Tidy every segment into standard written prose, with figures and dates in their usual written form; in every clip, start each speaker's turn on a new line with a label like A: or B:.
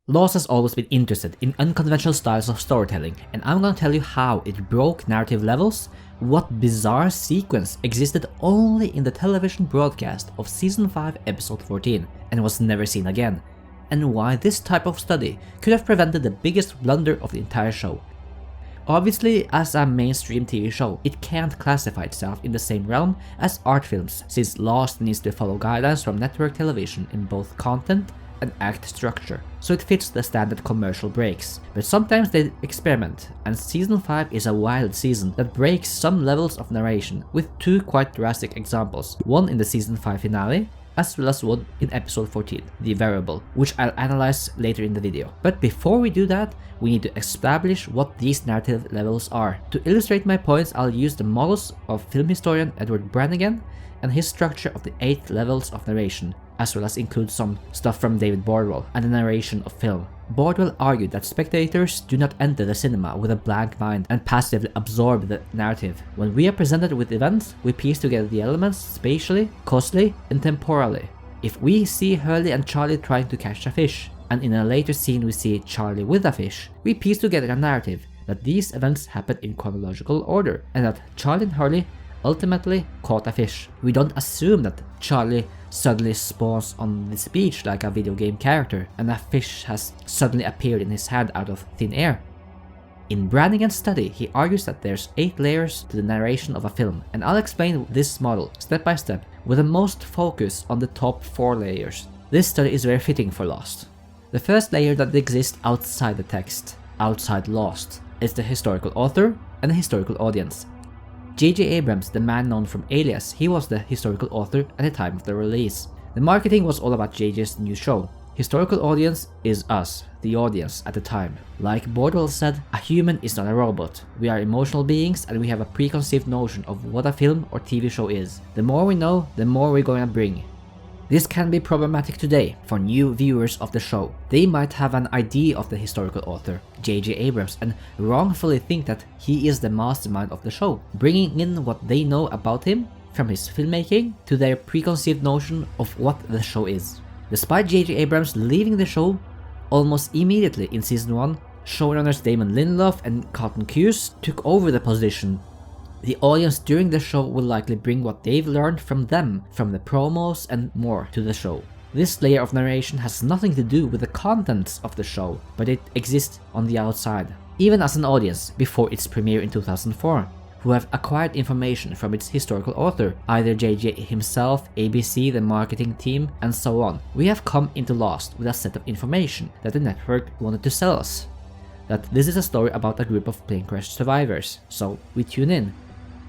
A: Lost has always been interested in unconventional styles of storytelling, and I'm gonna tell you how it broke narrative levels, what bizarre sequence existed only in the television broadcast of Season 5 Episode 14 and was never seen again, and why this type of study could have prevented the biggest blunder of the entire show. Obviously, as a mainstream TV show, it can't classify itself in the same realm as art films, since Lost needs to follow guidelines from network television in both content and act structure, so it fits the standard commercial breaks. But sometimes they experiment, and Season 5 is a wild season that breaks some levels of narration, with two quite drastic examples, one in the Season 5 finale, as well as one in Episode 14, The Variable, which I'll analyze later in the video. But before we do that, we need to establish what these narrative levels are. To illustrate my points, I'll use the models of film historian Edward Branigan and his structure of the 8 levels of narration, as well as include some stuff from David Bordwell and the narration of film. Bordwell argued that spectators do not enter the cinema with a blank mind and passively absorb the narrative. When we are presented with events, we piece together the elements spatially, causally, and temporally. If we see Hurley and Charlie trying to catch a fish, and in a later scene we see Charlie with a fish, we piece together a narrative that these events happen in chronological order, and that Charlie and Hurley ultimately caught a fish. We don't assume that Charlie suddenly spawns on this beach like a video game character, and a fish has suddenly appeared in his hand out of thin air. In Branigan's study, he argues that there's 8 layers to the narration of a film, and I'll explain this model step by step, with the most focus on the top 4 layers. This study is very fitting for Lost. The first layer that exists outside the text, outside Lost, is the historical author and the historical audience. J.J. Abrams, the man known from Alias, he was the historical author at the time of the release. The marketing was all about JJ's new show. Historical audience is us, the audience at the time. Like Bordwell said, a human is not a robot. We are emotional beings and we have a preconceived notion of what a film or TV show is. The more we know, the more we're going to bring. This can be problematic today for new viewers of the show. They might have an idea of the historical author, J.J. Abrams, and wrongfully think that he is the mastermind of the show, bringing in what they know about him, from his filmmaking to their preconceived notion of what the show is. Despite J.J. Abrams leaving the show almost immediately in Season 1, showrunners Damon Lindelof and Cotton Cuse took over the position. The audience during the show will likely bring what they've learned from them, from the promos and more, to the show. This layer of narration has nothing to do with the contents of the show, but it exists on the outside. Even as an audience, before its premiere in 2004, who have acquired information from its historical author, either JJ himself, ABC, the marketing team, and so on, we have come into Lost with a set of information that the network wanted to sell us. That this is a story about a group of plane crash survivors, so we tune in.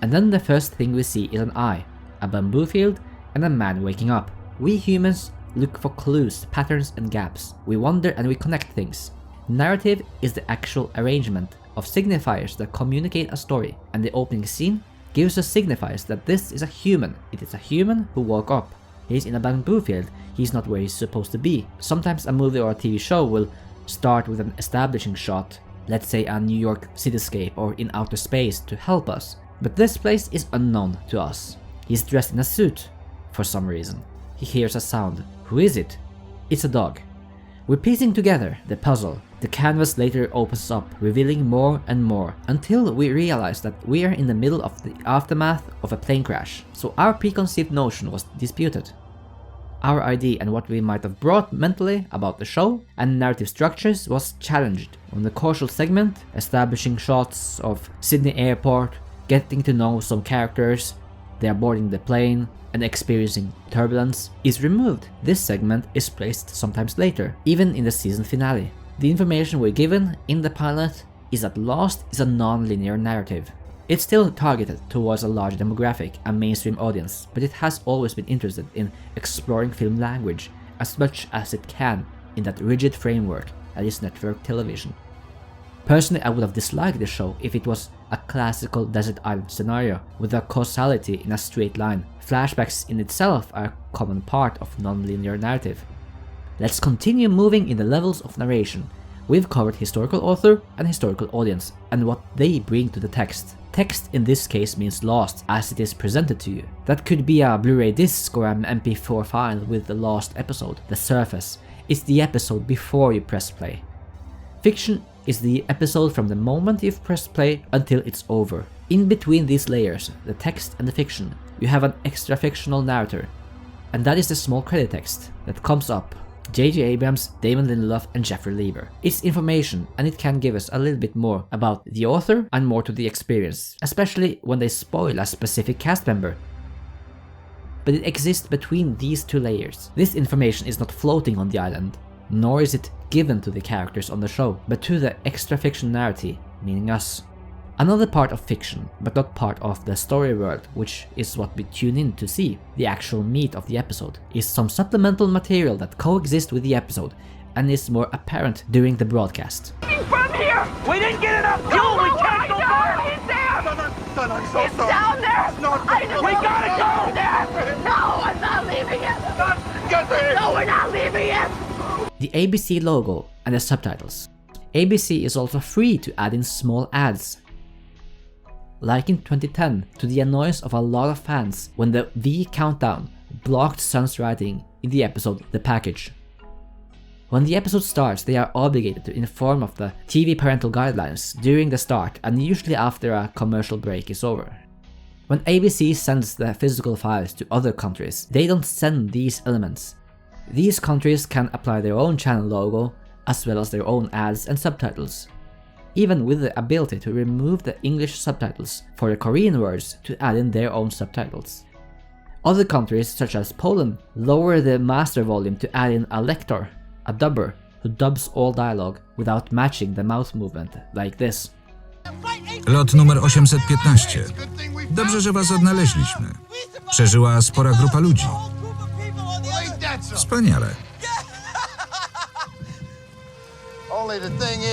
A: And then the first thing we see is an eye, a bamboo field, and a man waking up. We humans look for clues, patterns, and gaps. We wonder and we connect things. Narrative is the actual arrangement of signifiers that communicate a story, and the opening scene gives us signifiers that this is a human. It is a human who woke up. He's in a bamboo field, he's not where he's supposed to be. Sometimes a movie or a TV show will start with an establishing shot, let's say a New York cityscape or in outer space, to help us. But this place is unknown to us. He's dressed in a suit, for some reason. He hears a sound. Who is it? It's a dog. We're piecing together the puzzle. The canvas later opens up, revealing more and more, until we realize that we are in the middle of the aftermath of a plane crash. So our preconceived notion was disputed. Our idea and what we might have brought mentally about the show and narrative structures was challenged. On the causal segment, establishing shots of Sydney Airport, getting to know some characters, they are boarding the plane and experiencing turbulence, is removed. This segment is placed sometimes later, even in the season finale. The information we're given in the pilot is that Lost is a non-linear narrative. It's still targeted towards a large demographic, a mainstream audience, but it has always been interested in exploring film language as much as it can in that rigid framework that is network television. Personally, I would have disliked the show if it was a classical desert island scenario with a causality in a straight line. Flashbacks in itself are a common part of non-linear narrative. Let's continue moving in the levels of narration. We've covered historical author and historical audience and what they bring to the text. Text in this case means Lost as it is presented to you. That could be a Blu-ray disc or an MP4 file with the Lost episode, the surface. is the episode before you press play. Fiction is the episode from the moment you've pressed play until it's over. In between these layers, the text and the fiction, you have an extra fictional narrator, and that is the small credit text that comes up. J.J. Abrams, Damon Lindelof, and Jeffrey Lieber. It's information, and it can give us a little bit more about the author and more to the experience, especially when they spoil a specific cast member. But it exists between these two layers. This information is not floating on the island, nor is it given to the characters on the show, but to the extra fiction narrative, meaning us. Another part of fiction, but not part of the story world, which is what we tune in to see, the actual meat of the episode, is some supplemental material that coexists with the episode and is more apparent during the broadcast.
B: From here! We didn't get enough fuel! We can't go there! He's there!
C: Son, I'm so
B: It's
C: sorry.
B: down there! I know
C: We gotta
B: go there! No, I'm not leaving it!
C: Get there!
B: No, we're not leaving it!
A: The ABC logo and the subtitles. ABC is also free to add in small ads, like in 2010, to the annoyance of a lot of fans when the V countdown blocked Sun's writing in the episode The Package. When the episode starts, they are obligated to inform of the TV parental guidelines during the start and usually after a commercial break is over. When ABC sends the physical files to other countries, they don't send these elements. These countries can apply their own channel logo as well as their own ads and subtitles, even with the ability to remove the English subtitles for the Korean words to add in their own subtitles. Other countries, such as Poland, lower the master volume to add in a lector, a dubber, who dubs all dialogue without matching the mouth movement, like this.
D: Lot numer 815. Dobrze, że was odnaleźliśmy. Przeżyła spora grupa ludzi. Wspaniale.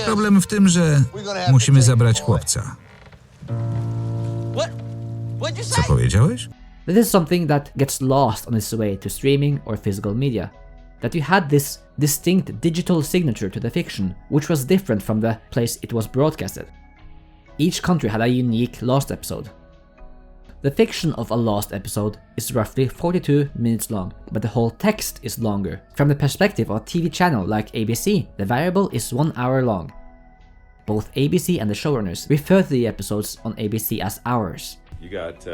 D: Problem w tym, że musimy zabrać chłopca. Co powiedziałeś?
A: This is something that gets lost on its way to streaming or physical media. That you had this distinct digital signature to the fiction, which was different from the place it was broadcasted. Each country had a unique Lost episode. The fiction of a Lost episode is roughly 42 minutes long, but the whole text is longer. From the perspective of a TV channel like ABC, the variable is 1 hour long. Both ABC and the showrunners refer to the episodes on ABC as hours.
E: You got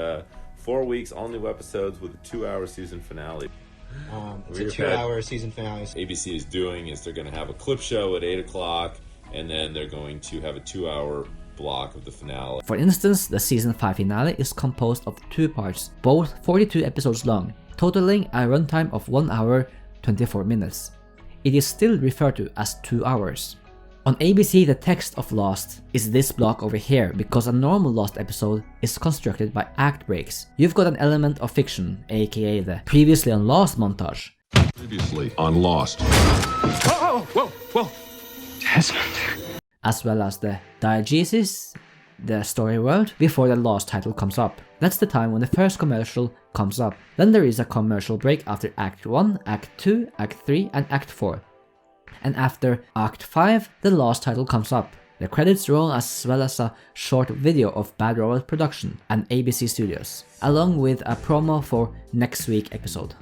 E: 4 weeks, all new episodes with a 2-hour season finale.
F: It's a 2-hour season finale.
E: ABC is doing is they're going to have a clip show at 8 o'clock, and then they're going to have a 2-hour block of the finale.
A: For instance, the season 5 finale is composed of 2 parts, both 42 episodes long, totaling a runtime of 1 hour 24 minutes. It is still referred to as 2 hours. On ABC, the text of Lost is this block over here because a normal Lost episode is constructed by act breaks. You've got an element of fiction, aka the previously on Lost montage.
G: Previously on Lost.
C: Oh, whoa.
F: Desmond.
A: As well as the diegesis, the story world, before the Lost title comes up. That's the time when the first commercial comes up. Then there is a commercial break after Act 1, Act 2, Act 3 and Act 4. And after Act 5, the Lost title comes up. The credits roll as well as a short video of Bad Robot Production and ABC Studios, along with a promo for next week's episode.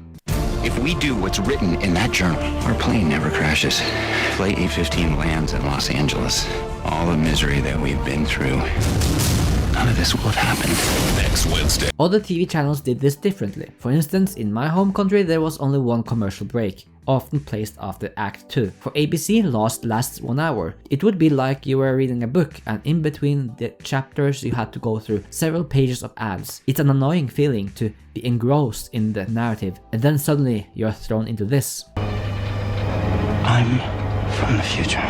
H: If we do what's written in that journal, our plane never crashes. Flight 815 lands in Los Angeles. All the misery that we've been through, none of this would have happened.
G: Next Wednesday.
A: Other TV channels did this differently. For instance, in my home country there was only one commercial break, often placed after Act 2. For ABC, Lost lasts 1 hour. It would be like you were reading a book and in between the chapters you had to go through several pages of ads. It's an annoying feeling to be engrossed in the narrative and then suddenly you're thrown into this.
F: I'm from the future.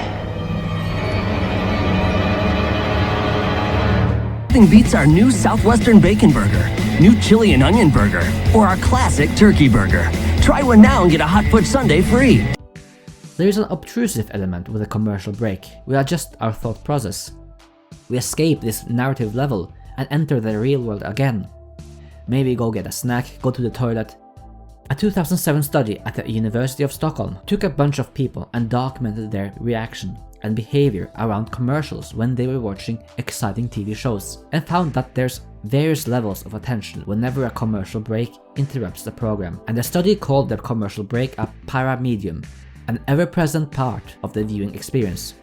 I: Nothing beats our new Southwestern Bacon Burger, new Chili and Onion Burger, or our classic Turkey Burger. Try one now and get a hot fudge sundae free.
A: There is an obtrusive element with a commercial break. We adjust our thought process. We escape this narrative level and enter the real world again. Maybe go get a snack, go to the toilet. A 2007 study at the University of Stockholm took a bunch of people and documented their reaction and behavior around commercials when they were watching exciting TV shows, and found that there's various levels of attention whenever a commercial break interrupts the program. And the study called the commercial break a paramedium, an ever-present part of the viewing experience.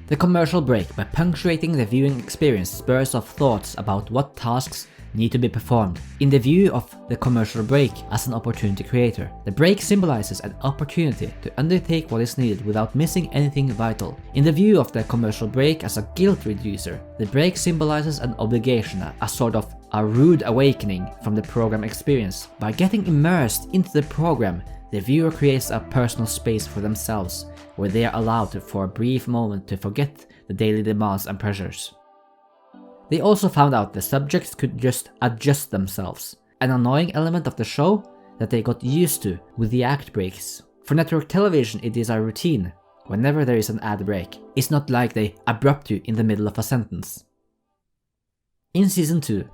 A: The commercial break, by punctuating the viewing experience, spurs off thoughts about what tasks need to be performed. In the view of the commercial break as an opportunity creator, the break symbolizes an opportunity to undertake what is needed without missing anything vital. In the view of the commercial break as a guilt reducer, the break symbolizes an obligation, a sort of a rude awakening from the program experience. By getting immersed into the program, the viewer creates a personal space for themselves, where they are allowed to, for a brief moment, to forget the daily demands and pressures. They also found out the subjects could just adjust themselves, an annoying element of the show that they got used to with the act breaks. For network television, it is a routine whenever there is an ad break. It's not like they abrupt you in the middle of a sentence. In season 2,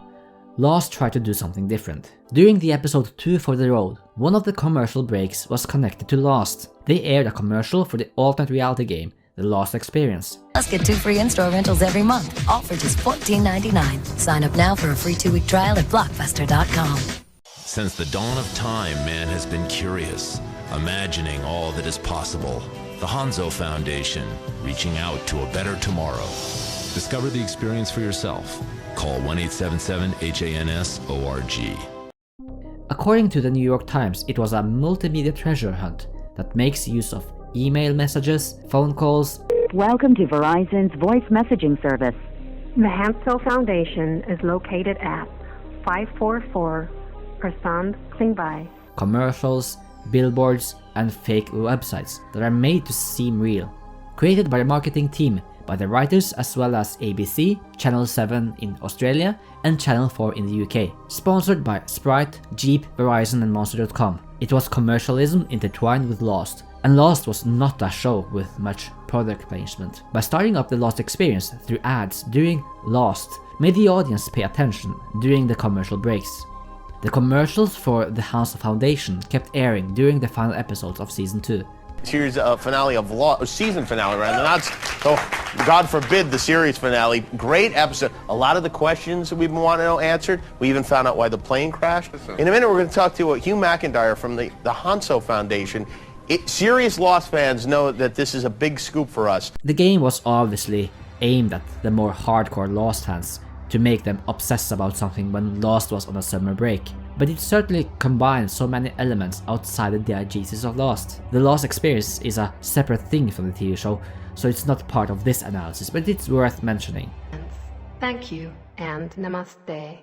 A: Lost tried to do something different. During the episode 2 for the Road, one of the commercial breaks was connected to Lost. They aired a commercial for the alternate reality game, The Lost Experience.
J: Let's get 2 free in-store rentals every month, all for just $14.99. Sign up now for a free 2-week trial at Blockbuster.com.
K: Since the dawn of time, man has been curious, imagining all that is possible. The Hanzo Foundation, reaching out to a better tomorrow. Discover the experience for yourself. Call 1-877-HANS-ORG.
A: According to the New York Times, it was a multimedia treasure hunt that makes use of email messages, phone calls.
L: Welcome to Verizon's voice messaging service.
M: The Hanso Foundation is located at 544 Prasad Singhbai.
A: Commercials, billboards, and fake websites that are made to seem real. Created by a marketing team by the writers as well as ABC, Channel 7 in Australia, and Channel 4 in the UK. Sponsored by Sprite, Jeep, Verizon, and Monster.com. It was commercialism intertwined with Lost. And Lost was not a show with much product placement. By starting up the Lost experience through ads during Lost, made the audience pay attention during the commercial breaks. The commercials for the Hanso Foundation kept airing during the final episodes of season 2.
N: Series finale of season finale, rather. Not so. God forbid the series finale. Great episode. A lot of the questions that we've been wanting to know answered. We even found out why the plane crashed. In a minute, we're going to talk to Hugh McIntyre from the Hanso Foundation. Serious Lost fans know that this is a big scoop for us.
A: The game was obviously aimed at the more hardcore Lost fans to make them obsess about something when Lost was on a summer break. But it certainly combined so many elements outside the diegesis of Lost. The Lost experience is a separate thing from the TV show, so it's not part of this analysis, but it's worth mentioning.
M: Thank you and namaste.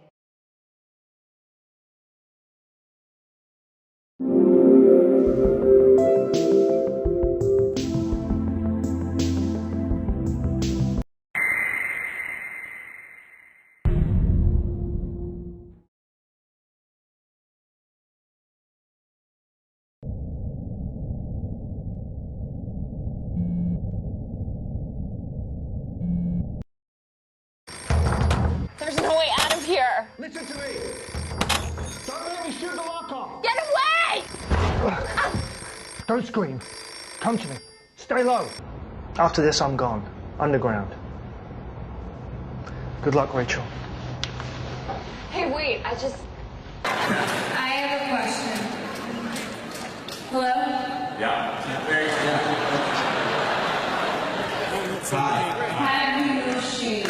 O: There's no way out of here!
C: Listen to me! Don't let me shoot the lock off!
O: Get away!
C: Don't scream. Come to me. Stay low. After this, I'm gone. Underground. Good luck, Rachel.
O: Hey, wait, I have a question. Hello?
C: Yeah.
O: Have you shaved?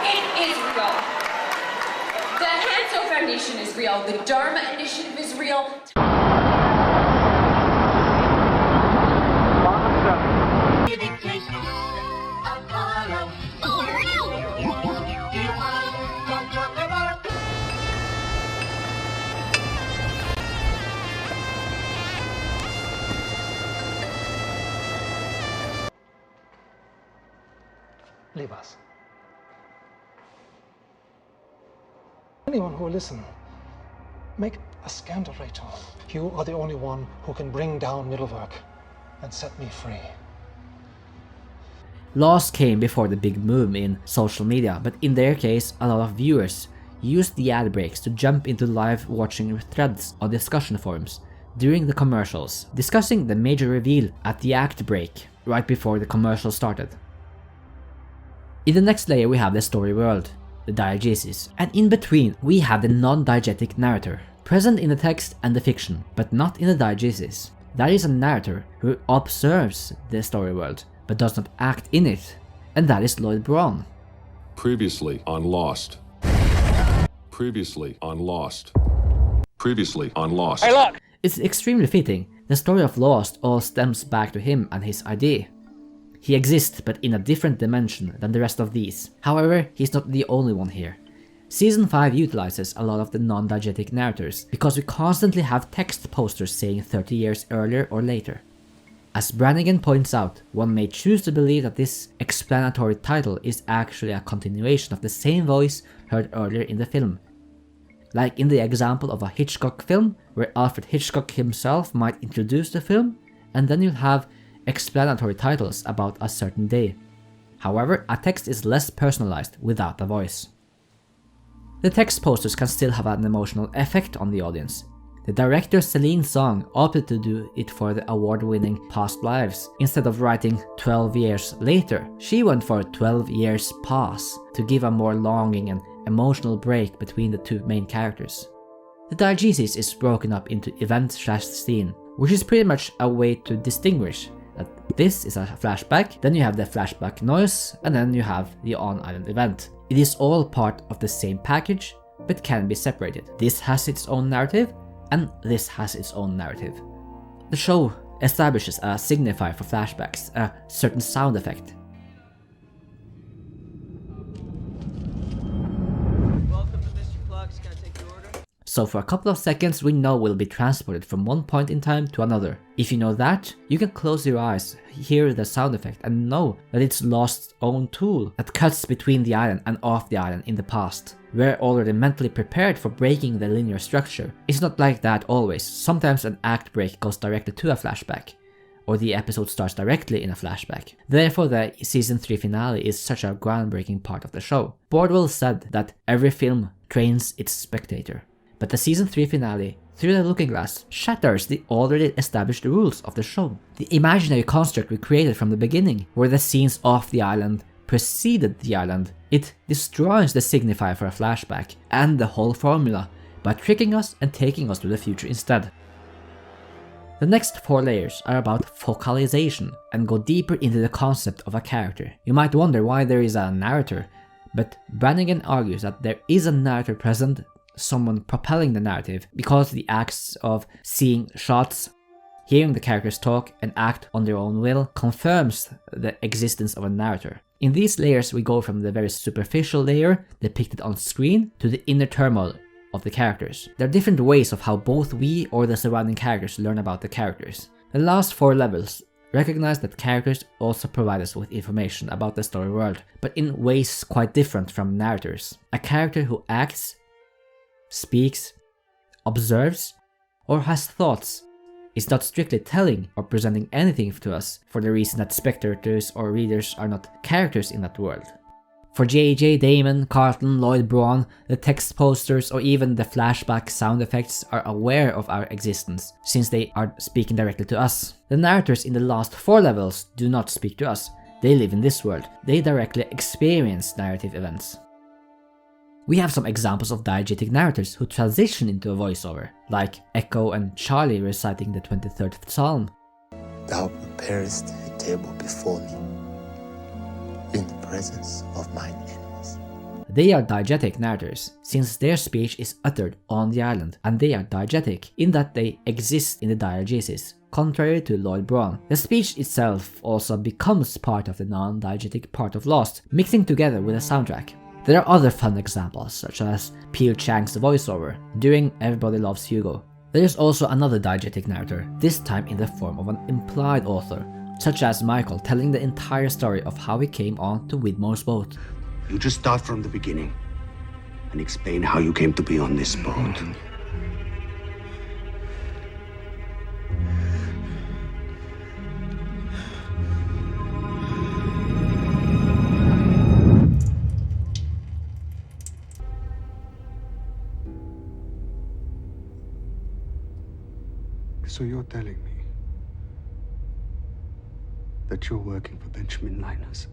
O: It is real. The Hanso Foundation is real. The Dharma Initiative is real.
C: Leave us. Anyone who will listen, make a scandal, Rachel. You are the only one who can bring down Middlework and set me free.
A: Lost came before the big boom in social media, but in their case, a lot of viewers used the ad breaks to jump into live watching threads or discussion forums during the commercials, discussing the major reveal at the act break right before the commercial started. In the next layer we have the story world. the diegesis. And in between, we have the non-diegetic narrator, present in the text and the fiction, but not in the diegesis. That is a narrator who observes the story world, but does not act in it, and that is Lloyd Braun.
G: Previously on Lost. Previously on Lost. Previously on Lost.
B: Hey, look!
A: It's extremely fitting. The story of Lost all stems back to him and his idea. He exists, but in a different dimension than the rest of these. However, he's not the only one here. Season 5 utilizes a lot of the non-diegetic narrators, because we constantly have text posters saying 30 years earlier or later. As Branigan points out, one may choose to believe that this explanatory title is actually a continuation of the same voice heard earlier in the film. Like in the example of a Hitchcock film, where Alfred Hitchcock himself might introduce the film, and then you'll have explanatory titles about a certain day. However, a text is less personalized without a voice. The text posters can still have an emotional effect on the audience. The director Celine Song opted to do it for the award-winning Past Lives. Instead of writing 12 years later, she went for 12 years past to give a more longing and emotional break between the two main characters. The diegesis is broken up into event/scene, which is pretty much a way to distinguish that this is a flashback, then you have the flashback noise, and then you have the on-island event. It is all part of the same package, but can be separated. This has its own narrative, and this has its own narrative. The show establishes a signifier for flashbacks, a certain sound effect. So for a couple of seconds we know we'll be transported from one point in time to another. If you know that, you can close your eyes, hear the sound effect, and know that it's Lost's own tool that cuts between the island and off the island in the past. We're already mentally prepared for breaking the linear structure. It's not like that always. Sometimes an act break goes directly to a flashback, or the episode starts directly in a flashback. Therefore the season 3 finale is such a groundbreaking part of the show. Bordwell said that every film trains its spectator. But the season 3 finale, Through the Looking Glass, shatters the already established rules of the show. The imaginary construct we created from the beginning, where the scenes off the island preceded the island, it destroys the signifier for a flashback and the whole formula by tricking us and taking us to the future instead. The next 4 layers are about focalization and go deeper into the concept of a character. You might wonder why there is a narrator, but Branigan argues that there is a narrator present, someone propelling the narrative, because the acts of seeing shots, hearing the characters talk and act on their own will confirms the existence of a narrator. In these layers we go from the very superficial layer depicted on screen to the inner turmoil of the characters. There are different ways of how both we or the surrounding characters learn about the characters. The last 4 levels recognize that characters also provide us with information about the story world, but in ways quite different from narrators. A character who acts, speaks, observes, or has thoughts is not strictly telling or presenting anything to us, for the reason that spectators or readers are not characters in that world. For JJ, Damon, Carlton, Lloyd Braun, the text posters or even the flashback sound effects are aware of our existence, since they are speaking directly to us. The narrators in the last 4 levels do not speak to us, they live in this world, they directly experience narrative events. We have some examples of diegetic narrators who transition into a voiceover, like Echo and Charlie reciting the 23rd Psalm.
P: Thou preparest a table before me in the presence of mine enemies.
A: They are diegetic narrators, since their speech is uttered on the island, and they are diegetic in that they exist in the diegesis, contrary to Lloyd Braun. The speech itself also becomes part of the non-diegetic part of Lost, mixing together with a soundtrack. There are other fun examples, such as Peel Chang's voiceover during Everybody Loves Hugo. There is also another diegetic narrator, this time in the form of an implied author, such as Michael telling the entire story of how he came on to Widmore's boat.
Q: You just start from the beginning and explain how you came to be on this boat. So you're telling me that you're working for Benjamin Linus?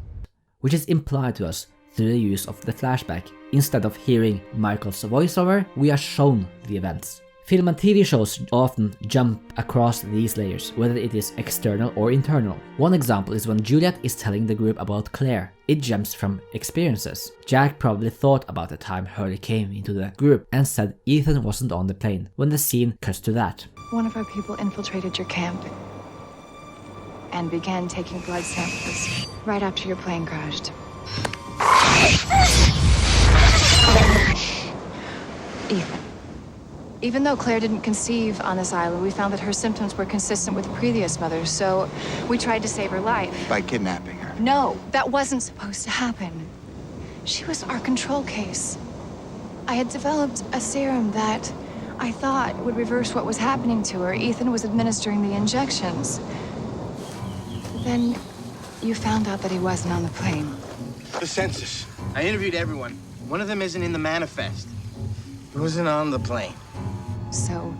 A: Which is implied to us through the use of the flashback. Instead of hearing Michael's voiceover, we are shown the events. Film and TV shows often jump across these layers, whether it is external or internal. One example is when Juliet is telling the group about Claire. It jumps from experiences. Jack probably thought about the time Hurley came into the group and said Ethan wasn't on the plane, when the scene cuts to that.
R: One of our people infiltrated your camp and began taking blood samples right after your plane crashed. Ethan. Even though Claire didn't conceive on this island, we found that her symptoms were consistent with the previous mother, so we tried to save her life.
F: By kidnapping her.
R: No, that wasn't supposed to happen. She was our control case. I had developed a serum that I thought would reverse what was happening to her. Ethan was administering the injections. Then you found out that he wasn't on the plane.
F: The census. I interviewed everyone. One of them isn't in the manifest. He wasn't on the plane.
R: So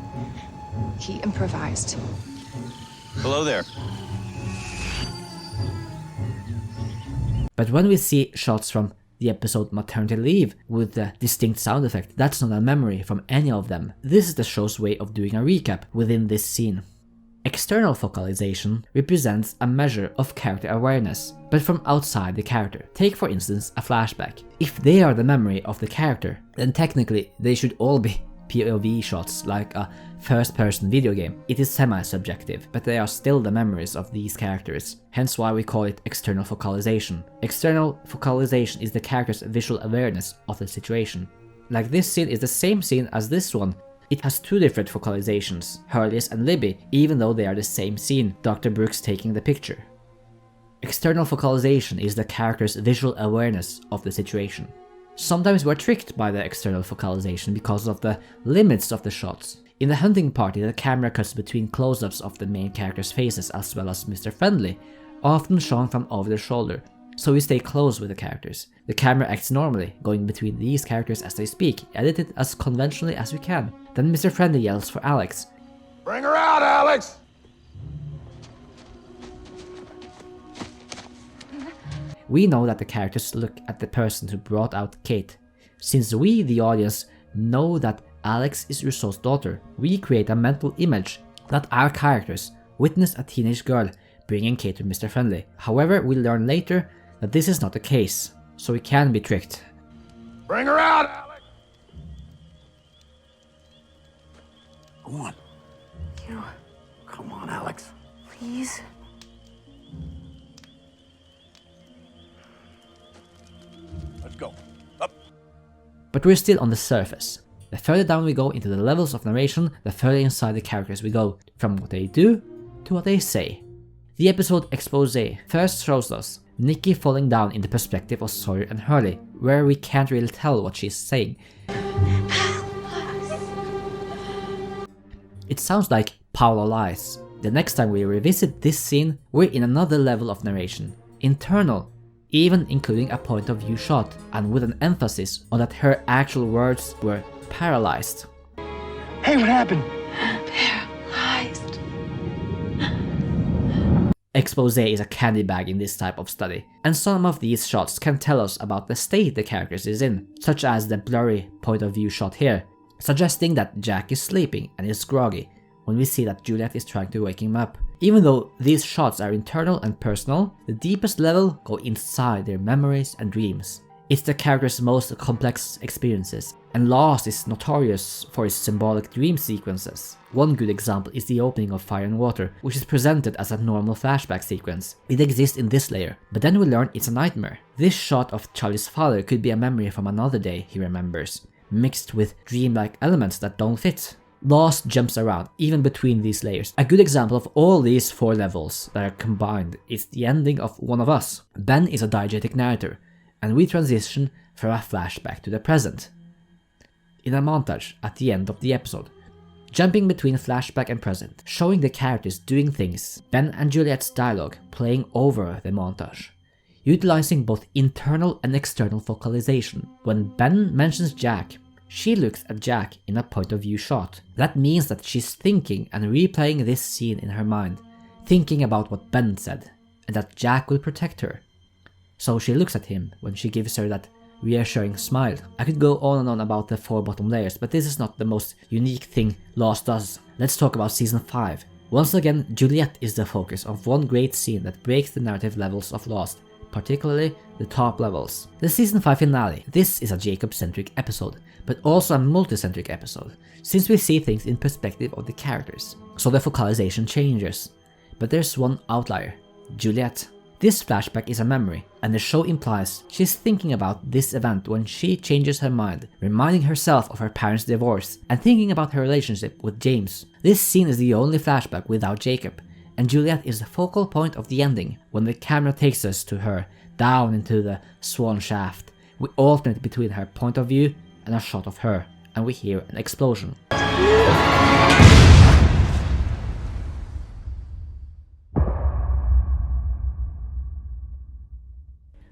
R: he improvised.
F: Hello there.
A: But when we see shots from the episode Maternity Leave with the distinct sound effect, that's not a memory from any of them. This is the show's way of doing a recap within this scene. External focalization represents a measure of character awareness, but from outside the character. Take for instance a flashback. If they are the memory of the character, then technically they should all be POV shots like a first-person video game. It is semi-subjective, but they are still the memories of these characters, hence why we call it external focalization. External focalization is the character's visual awareness of the situation. Like this scene is the same scene as this one. It has two different focalizations, Hurley's and Libby, even though they are the same scene, Dr. Brooks taking the picture. External focalization is the character's visual awareness of the situation. Sometimes we're tricked by the external focalization because of the limits of the shots. In the hunting party, the camera cuts between close-ups of the main characters' faces as well as Mr. Friendly, often shown from over their shoulder, so we stay close with the characters. The camera acts normally, going between these characters as they speak, edited as conventionally as we can. Then Mr. Friendly yells for Alex.
B: Bring her out, Alex!
A: We know that the characters look at the person who brought out Kate. Since we, the audience, know that Alex is Rousseau's daughter, we create a mental image that our characters witness a teenage girl bringing Kate to Mr. Friendly. However, we learn later that this is not the case, so we can be tricked.
B: Bring her out, Alex!
Q: Go on.
R: You.
Q: Come on, Alex.
R: Please.
Q: Let's go. Up.
A: But we're still on the surface. The further down we go into the levels of narration, the further inside the characters we go, from what they do to what they say. The episode Expose first shows us Nikki falling down in the perspective of Sawyer and Hurley, where we can't really tell what she's saying. It sounds like Paula lies. The next time we revisit this scene, we're in another level of narration, internal, even including a point of view shot, and with an emphasis on that her actual words were paralyzed.
F: Hey, what happened?
R: Paralyzed.
A: Expose is a candy bag in this type of study, and some of these shots can tell us about the state the characters is in, such as the blurry point of view shot here, suggesting that Jack is sleeping and is groggy, when we see that Juliet is trying to wake him up. Even though these shots are internal and personal, the deepest level go inside their memories and dreams. It's the character's most complex experiences, and Lost is notorious for its symbolic dream sequences. One good example is the opening of Fire and Water, which is presented as a normal flashback sequence. It exists in this layer, but then we learn it's a nightmare. This shot of Charlie's father could be a memory from another day he remembers, mixed with dreamlike elements that don't fit. Lost jumps around, even between these layers. A good example of all these 4 levels that are combined is the ending of One of Us. Ben is a diegetic narrator, and we transition from a flashback to the present, in a montage at the end of the episode, jumping between flashback and present, showing the characters doing things, Ben and Juliet's dialogue playing over the montage, utilizing both internal and external focalization. When Ben mentions Jack, she looks at Jack in a point of view shot. That means that she's thinking and replaying this scene in her mind, thinking about what Ben said, and that Jack will protect her. so she looks at him when she gives her that reassuring smile. I could go on and on about the 4 bottom layers, but this is not the most unique thing Lost does. Let's talk about Season 5. Once again, Juliet is the focus of one great scene that breaks the narrative levels of Lost, particularly the top levels. The Season 5 finale. This is a Jacob-centric episode, but also a multi-centric episode, since we see things in perspective of the characters. So the focalization changes. But there's one outlier, Juliet. This flashback is a memory, and the show implies she's thinking about this event when she changes her mind, reminding herself of her parents' divorce, and thinking about her relationship with James. This scene is the only flashback without Jacob, and Juliet is the focal point of the ending when the camera takes us to her, down into the swan shaft. We alternate between her point of view and a shot of her, and we hear an explosion.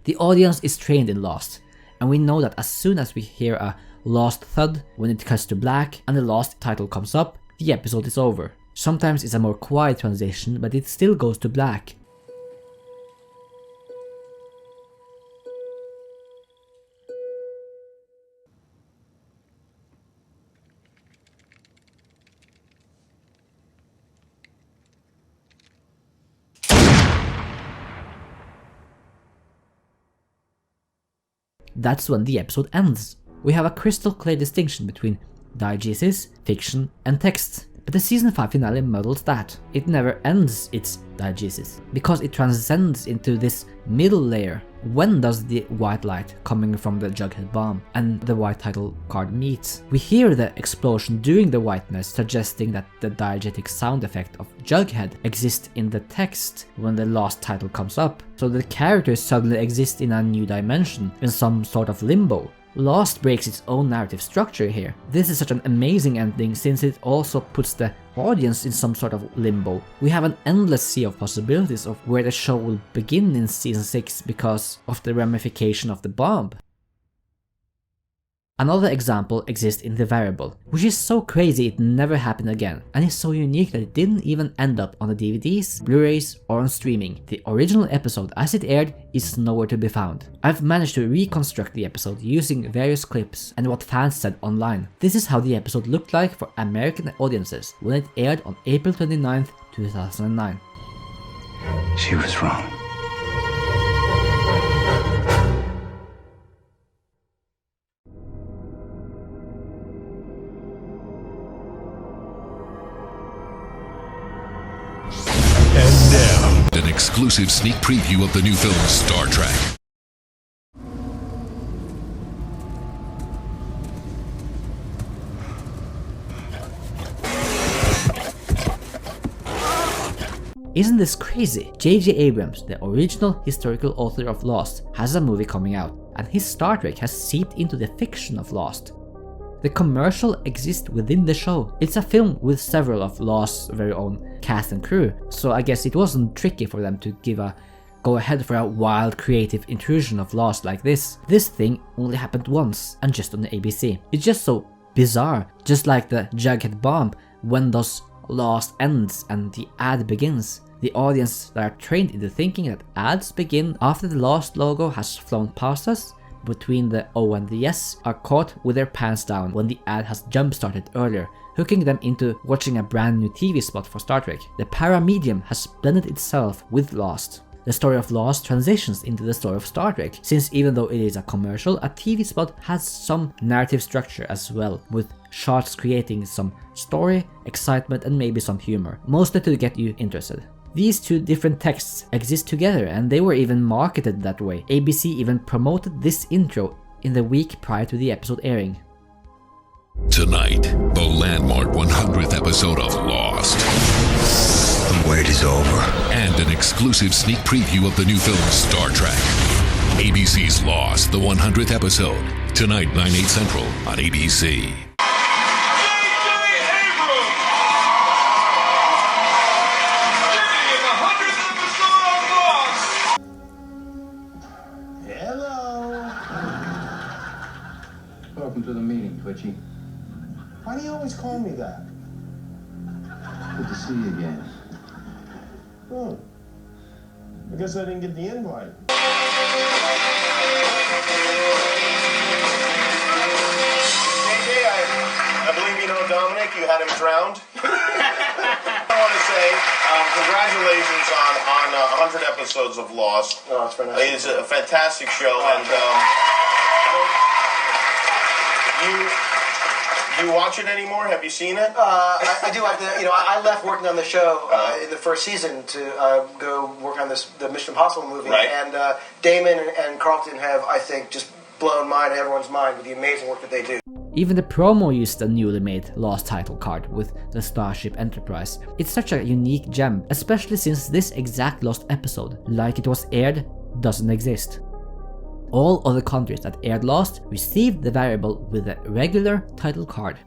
A: The audience is trained in Lost, and we know that as soon as we hear a Lost thud, when it cuts to black and the Lost title comes up, the episode is over. Sometimes it's a more quiet transition, but it still goes to black. That's when the episode ends. We have a crystal clear distinction between diegesis, fiction, and text. But the Season 5 finale muddles that. It never ends its diegesis, because it transcends into this middle layer. When does the white light coming from the Jughead bomb and the white title card meet? We hear the explosion during the whiteness, suggesting that the diegetic sound effect of Jughead exists in the text when the Lost title comes up. So the characters suddenly exist in a new dimension, in some sort of limbo. Lost breaks its own narrative structure here. This is such an amazing ending since it also puts the audience in some sort of limbo. We have an endless sea of possibilities of where the show will begin in Season 6 because of the ramification of the bomb. Another example exists in The Variable, which is so crazy it never happened again, and is so unique that it didn't even end up on the DVDs, Blu-rays, or on streaming. The original episode as it aired is nowhere to be found. I've managed to reconstruct the episode using various clips and what fans said online. This is how the episode looked like for American audiences when it aired on April 29th, 2009.
H: She was wrong.
S: And now, an exclusive sneak preview of the new film Star Trek.
A: Isn't this crazy? J.J. Abrams, the original historical author of Lost, has a movie coming out, and his Star Trek has seeped into the fiction of Lost. The commercial exists within the show. It's a film with several of Lost's very own cast and crew, so I guess it wasn't tricky for them to give a go ahead for a wild creative intrusion of Lost like this. This thing only happened once, and just on the ABC. It's just so bizarre, just like the Jughead bomb when those Lost ends and the ad begins. The audience that are trained into thinking that ads begin after the Lost logo has flown past us, between the O and the S, are caught with their pants down when the ad has jump-started earlier, hooking them into watching a brand new TV spot for Star Trek. The para-medium has blended itself with Lost. The story of Lost transitions into the story of Star Trek, since even though it is a commercial, a TV spot has some narrative structure as well, with shots creating some story, excitement, and maybe some humor, mostly to get you interested. These two different texts exist together, and they were even marketed that way. ABC even promoted this intro in the week prior to the episode airing.
S: Tonight, the landmark 100th episode of Lost.
H: The wait is over.
S: And an exclusive sneak preview of the new film Star Trek. ABC's Lost, the 100th episode. Tonight, 9/8 Central on ABC.
P: Welcome to the meeting, Twitchy.
N: Why do you always call me that?
P: Good to see you again.
N: Oh. I guess I didn't get the invite. like you had him drowned. I want to say congratulations on 100 episodes of Lost.
F: Oh, it's very nice.
N: It's a fantastic show, and you watch it anymore? Have you seen it?
F: I do have to. I left working on the show in the first season to go work on the Mission Impossible movie,
N: right.
F: And Damon and Carlton have, I think, just blown everyone's mind with the amazing work that they do.
A: Even the promo used a newly made Lost title card with the Starship Enterprise. It's such a unique gem, especially since this exact Lost episode, like it was aired, doesn't exist. All other countries that aired Lost received the variable with a regular title card.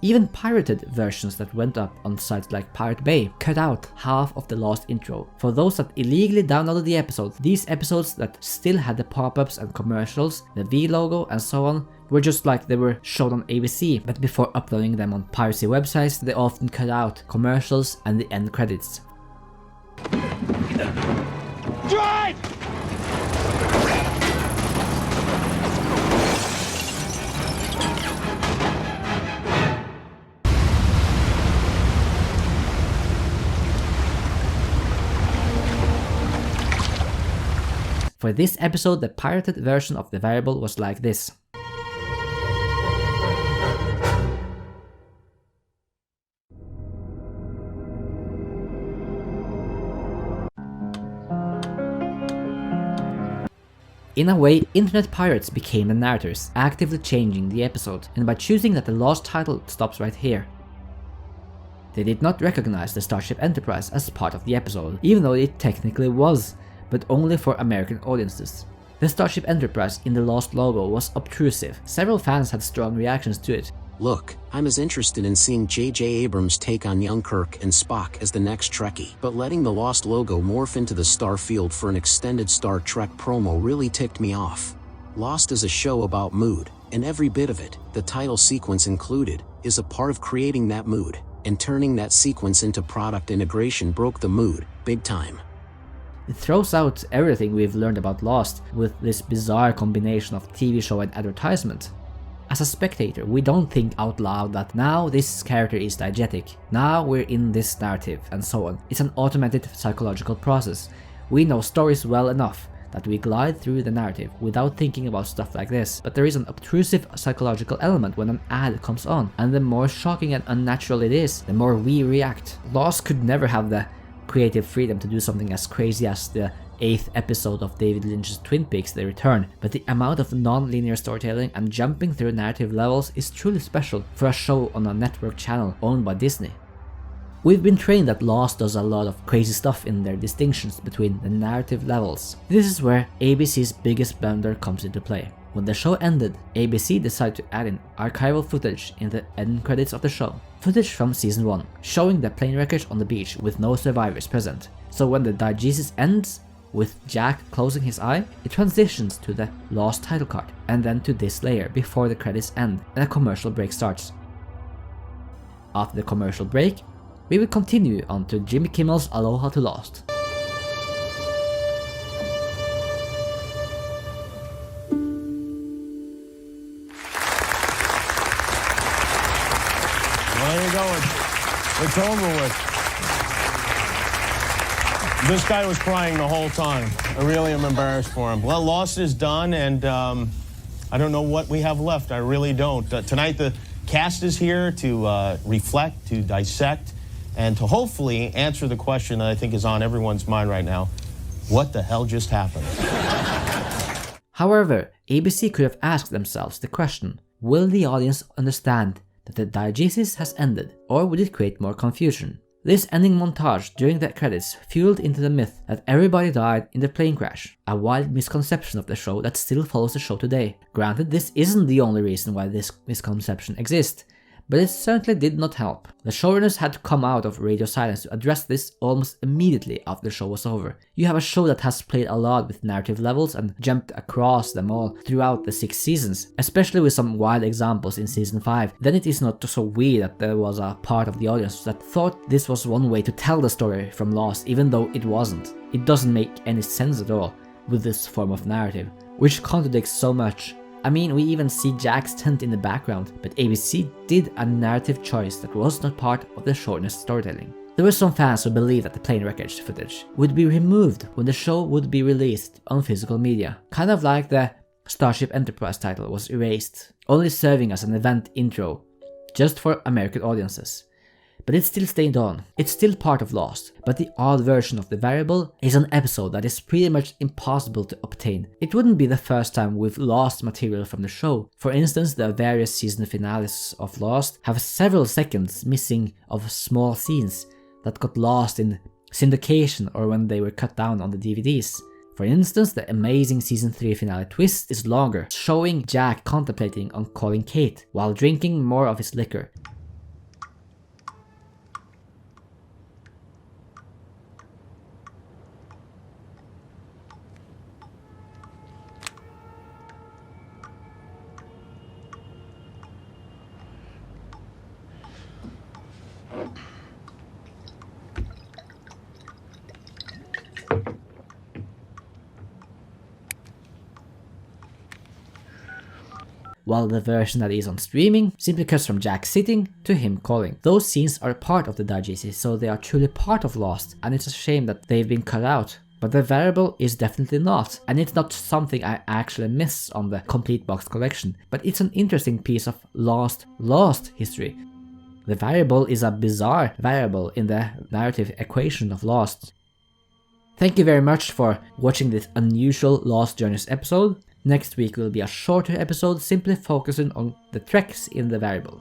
A: Even pirated versions that went up on sites like Pirate Bay cut out half of the Lost intro. For those that illegally downloaded the episode, these episodes that still had the pop-ups and commercials, the V logo and so on, were just like they were shown on ABC, but before uploading them on piracy websites, they often cut out commercials and the end credits.
B: Drive!
A: For this episode, the pirated version of the variable was like this. In a way, internet pirates became the narrators, actively changing the episode, and by choosing that the Lost title stops right here. They did not recognize the Starship Enterprise as part of the episode, even though it technically was, but only for American audiences. The Starship Enterprise in the Lost logo was obtrusive. Several fans had strong reactions to it.
T: Look, I'm as interested in seeing J.J. Abrams' take on young Kirk and Spock as the next Trekkie, but letting the Lost logo morph into the Starfield for an extended Star Trek promo really ticked me off. Lost is a show about mood, and every bit of it, the title sequence included, is a part of creating that mood, and turning that sequence into product integration broke the mood, big time.
A: It throws out everything we've learned about Lost with this bizarre combination of TV show and advertisement. As a spectator, we don't think out loud that now this character is diegetic, now we're in this narrative, and so on. It's an automated psychological process. We know stories well enough that we glide through the narrative without thinking about stuff like this, but there is an obtrusive psychological element when an ad comes on, and the more shocking and unnatural it is, the more we react. Lost could never have the creative freedom to do something as crazy as the 8th episode of David Lynch's Twin Peaks: The Return, but the amount of non-linear storytelling and jumping through narrative levels is truly special for a show on a network channel owned by Disney. We've been trained that Lost does a lot of crazy stuff in their distinctions between the narrative levels. This is where ABC's biggest blunder comes into play. When the show ended, ABC decided to add in archival footage in the end credits of the show. Footage from season 1, showing the plane wreckage on the beach with no survivors present. So when the diegesis ends, with Jack closing his eye, it transitions to the Lost title card, and then to this layer before the credits end and a commercial break starts. After the commercial break, we will continue on to Jimmy Kimmel's Aloha to Lost.
U: Where are you going? It's over with. This guy was crying the whole time. I really am embarrassed for him. Well, Lost is done, and I don't know what we have left. I really don't. Tonight, the cast is here to reflect, to dissect, and to hopefully answer the question that I think is on everyone's mind right now. What the hell just happened?
A: However, ABC could have asked themselves the question, will the audience understand that the diegesis has ended, or would it create more confusion? This ending montage during the credits fueled into the myth that everybody died in the plane crash, a wild misconception of the show that still follows the show today. Granted, this isn't the only reason why this misconception exists, but it certainly did not help. The showrunners had to come out of radio silence to address this almost immediately after the show was over. You have a show that has played a lot with narrative levels and jumped across them all throughout the 6 seasons, especially with some wild examples in season 5. Then it is not so weird that there was a part of the audience that thought this was one way to tell the story from Lost, even though it wasn't. It doesn't make any sense at all with this form of narrative, which contradicts so much I mean, we even see Jack's tent in the background, but ABC did a narrative choice that was not part of the shortness storytelling. There were some fans who believed that the plane wreckage footage would be removed when the show would be released on physical media, kind of like the Starship Enterprise title was erased, only serving as an event intro, just for American audiences. But it still stayed on. It's still part of Lost, but the odd version of the variable is an episode that is pretty much impossible to obtain. It wouldn't be the first time we've lost material from the show. For instance, the various season finales of Lost have several seconds missing of small scenes that got lost in syndication or when they were cut down on the DVDs. For instance, the amazing season 3 finale twist is longer, showing Jack contemplating on calling Kate while drinking more of his liquor. While the version that is on streaming simply cuts from Jack sitting to him calling. Those scenes are part of the digests, so they are truly part of Lost, and it's a shame that they've been cut out. But the variable is definitely not, and it's not something I actually miss on the complete box collection, but it's an interesting piece of Lost history. The variable is a bizarre variable in the narrative equation of Lost. Thank you very much for watching this unusual Lost Journeys episode. Next week will be a shorter episode simply focusing on the treks in the variable.